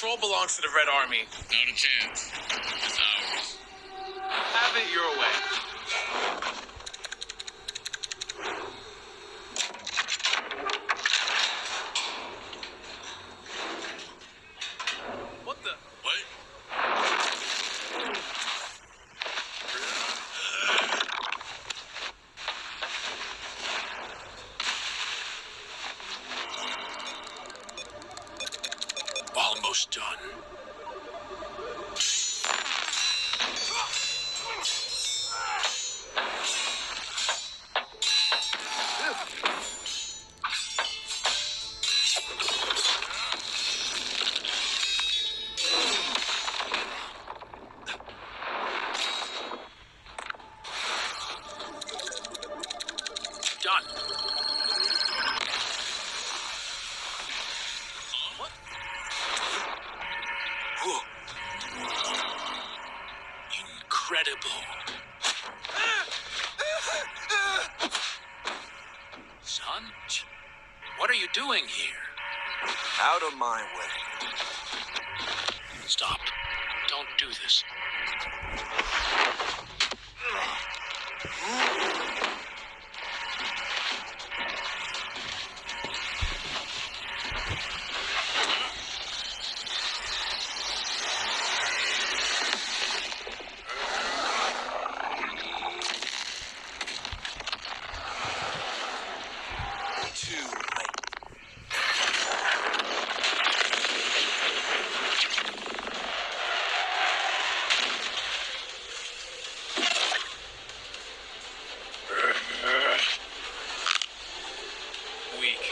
control belongs to the Red Army. Not a chance. It's ours. Have it your way. What the? What? Almost done. Done. What? Whoa. Incredible. Son, what are you doing here? Out of my way. Stop. Don't do this. Too late. Weak.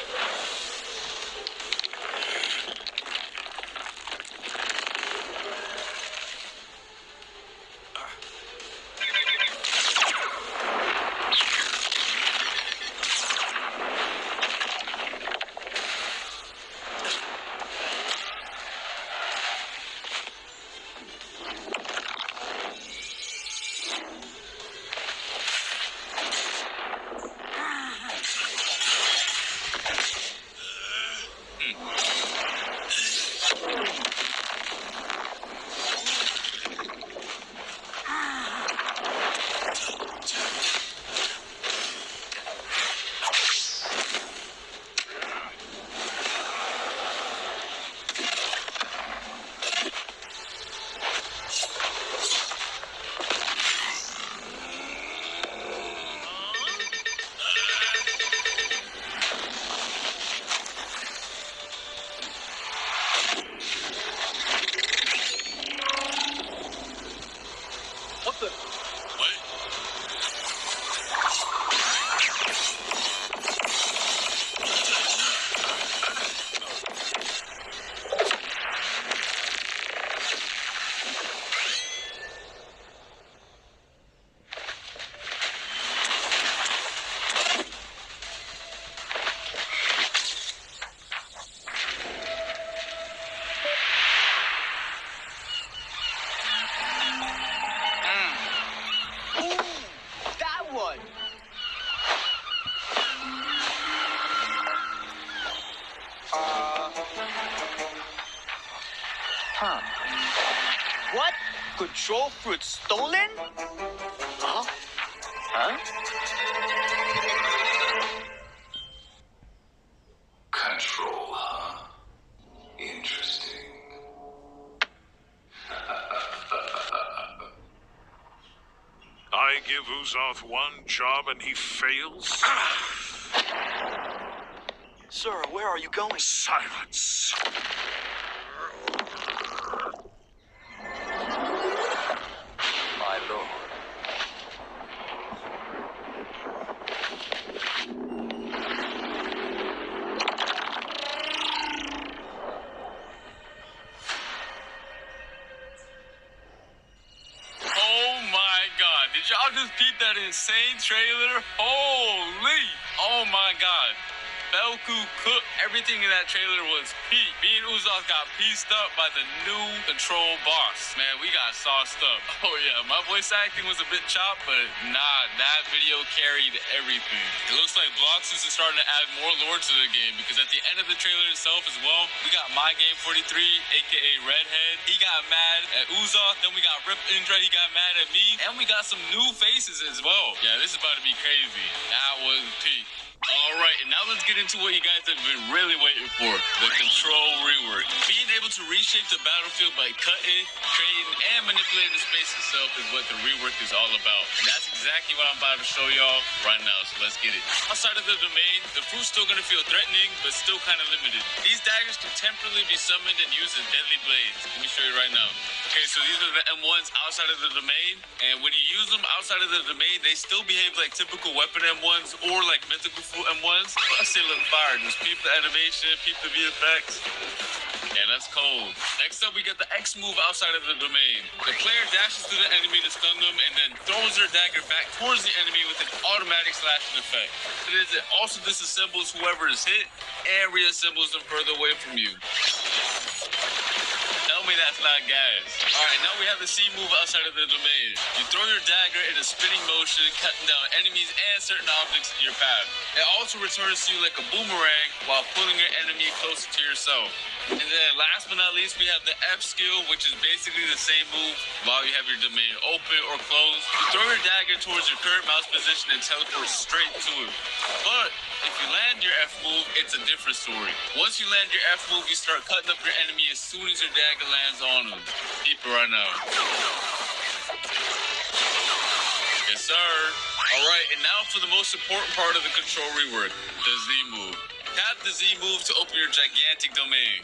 What the? What? Ooh, that one. What? Control fruit stolen? Huh? Huh? Control, huh? Interesting. I give Uzoth one job and he fails? Sir, where are you going? Silence! My lord. Oh my god. Did y'all just beat that insane trailer? Holy! Oh my god. Belku cooked. Everything in that trailer was peak. Me and Uzak got pieced up by the new control boss. Man, we got sauced up. Oh yeah, my voice acting was a bit chopped, but nah, that video carried everything. It looks like Bloxus is starting to add more lore to the game, because at the end of the trailer itself as well, we got My Game 43, aka Redhead. He got mad at Uzak. Then we got Rip Indra. He got mad at me. And we got some new faces as well. Yeah, this is about to be crazy. That was peak. Alright, and now let's get into what you guys have been really waiting for. The control rework. Being able to reshape the battlefield by cutting, creating, and manipulating the space itself is what the rework is all about. And that's exactly what I'm about to show y'all right now, so let's get it. Outside of the domain, the fruit's still gonna feel threatening, but still kind of limited. These daggers can temporarily be summoned and used as deadly blades. Let me show you right now. Okay, so these are the M1s outside of the domain, and when you use them outside of the domain, they still behave like typical weapon M1s or like mythical fruit M1s. Plus they look fire. Just peep the animation, peep the VFX. Yeah, that's cold. Next up, we got the X move outside of the domain. The player dashes to the enemy to stun them and then throws their dagger back towards the enemy with an automatic slashing effect. It also disassembles whoever is hit and reassembles them further away from you. Tell me that's not gas. Alright, now we have the C move outside of the domain. You throw your dagger in a spinning motion, cutting down enemies and certain objects in your path. It also returns to you like a boomerang while pulling your enemy closer to yourself. And then last but not least, we have the F skill, which is basically the same move while you have your domain open or closed. You throw your dagger towards your current mouse position and teleport straight to it. But if you land your F move, it's a different story. Once you land your F move, you start cutting up your enemy as soon as your dagger lands on them. Keep it right now. Yes, sir. Alright, and now for the most important part of the control rework, the Z move. Tap the Z move to open your gigantic domain.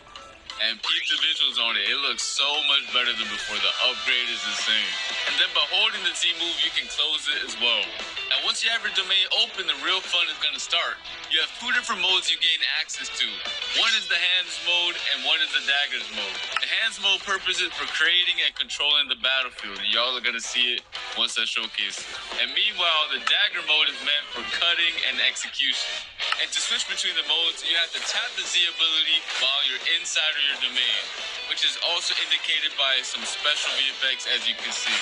And peep the visuals on it. It looks so much better than before. The upgrade is insane. And then by holding the Z move, you can close it as well. And once you have your domain open, the real fun is going to start. You have two different modes you gain access to. One is the hands mode and one is the daggers mode. The hands mode purpose is for creating and controlling the battlefield. And y'all are going to see it once I showcase it. And meanwhile, the dagger mode is meant for cutting and execution. And to switch between the modes, you have to tap the Z ability while you're inside of your domain, which is also indicated by some special VFX, as you can see.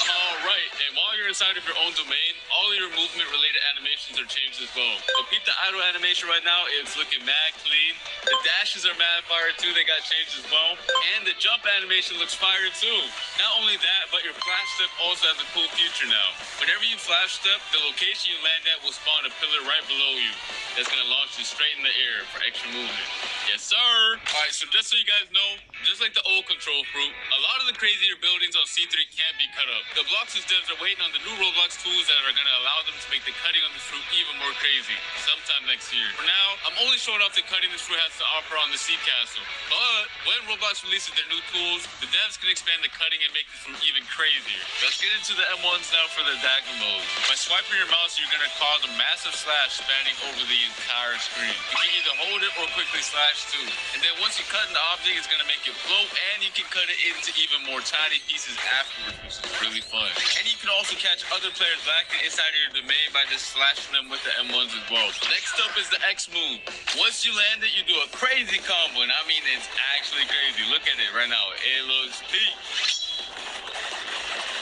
Alright, and while you're inside of your own domain, all of your movement related animations are changed as well. So peep the idle animation right now, it's looking mad clean. The dashes are mad fire too, they got changed as well. And the jump animation looks fire too. Not only that, but your flash step also has a cool feature now. Whenever you flash step, the location you land at will spawn a pillar right below you. That's gonna launch you straight in the air for extra movement. Yes, sir. Alright, so just so you guys know, just like the old control fruit, a lot of the crazier buildings on C3 can't be cut up. The Bloxus devs are waiting on the new Roblox tools that are gonna allow them to make the cutting on this fruit even more crazy, sometime next year. For now, I'm only showing off the cutting this fruit has to offer on the Sea Castle. But when Roblox releases their new tools, the devs can expand the cutting and make this fruit even crazier. Let's get into the M1s now for the dagger mode. By swiping your mouse, you're gonna cause a massive slash spanning over the entire screen. You can either hold it or quickly slash too. And then once you cut an object, it's gonna make it float, and you can cut it into even more tiny pieces afterwards, which is really fun. And you can also catch other players lacking inside of your domain by just slashing them with the M1s as well. Next up is the X move. Once you land it, you do a crazy combo, and I mean it's actually crazy. Look at it right now. It looks peak.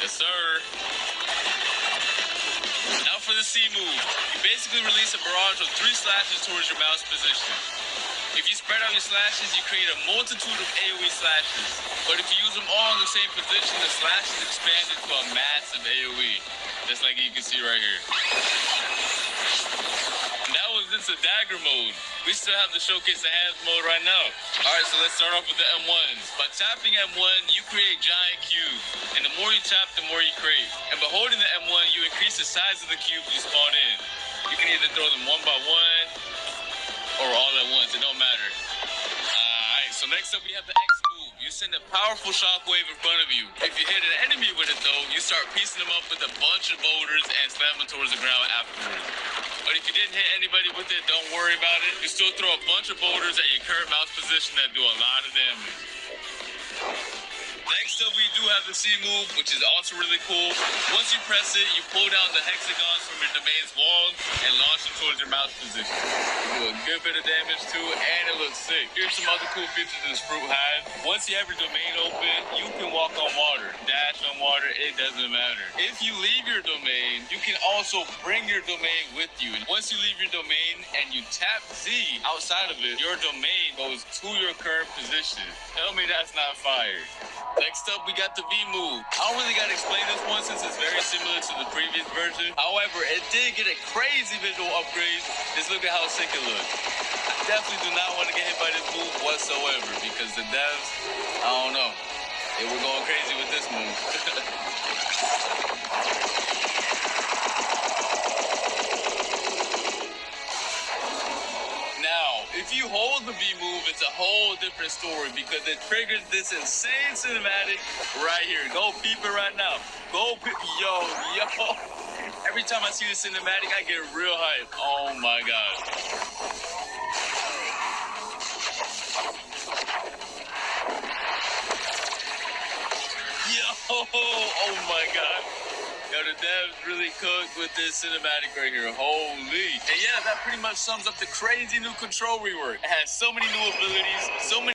Yes, sir. Now for the C move. You basically release a barrage of 3 slashes towards your mouse position. If you spread out your slashes, you create a multitude of AoE slashes. But if you use them all in the same position, the slashes expand into a massive AoE. Just like you can see right here. And that was just a dagger mode. We still have to showcase the hands mode right now. Alright, so let's start off with the M1s. By tapping M1, you create giant cubes. And the more you tap, the more you create. And by holding the M1, you increase the size of the cubes you spawn in. You can either throw them one by one, or all at once, it don't matter. Alright, so next up we have the X move. You send a powerful shockwave in front of you. If you hit an enemy with it though, you start piecing them up with a bunch of boulders and slam them towards the ground afterwards. But if you didn't hit anybody with it, don't worry about it. You still throw a bunch of boulders at your current mouse position that do a lot of damage. Next Next up, we do have the C move, which is also really cool. Once you press it, you pull down the hexagons from your domain's wall and launch them towards your mouse position. You do a good bit of damage too, and it looks sick. Here's some other cool features this fruit has. Once you have your domain open, you can walk on water, dash on water, it doesn't matter. If you leave your domain, you can also bring your domain with you. And once you leave your domain and you tap Z outside of it, your domain goes to your current position. Tell me that's not fire. Next up, we got the V move. I don't really got to explain this one since it's very similar to the previous version. However, it did get a crazy visual upgrade. Just look at how sick it looks. I definitely do not want to get hit by this move whatsoever because the devs, I don't know. They were going crazy with this move. Now, if you hold the V move, it's a whole different story because it triggers this insane cinematic right here. Go peep it right now. Go peep. Yo. Every time I see the cinematic, I get real hype. Oh my god. Oh my god. Yo, the devs really cooked with this cinematic right here. Holy. And yeah, that pretty much sums up the crazy new control rework. It has so many new abilities, so many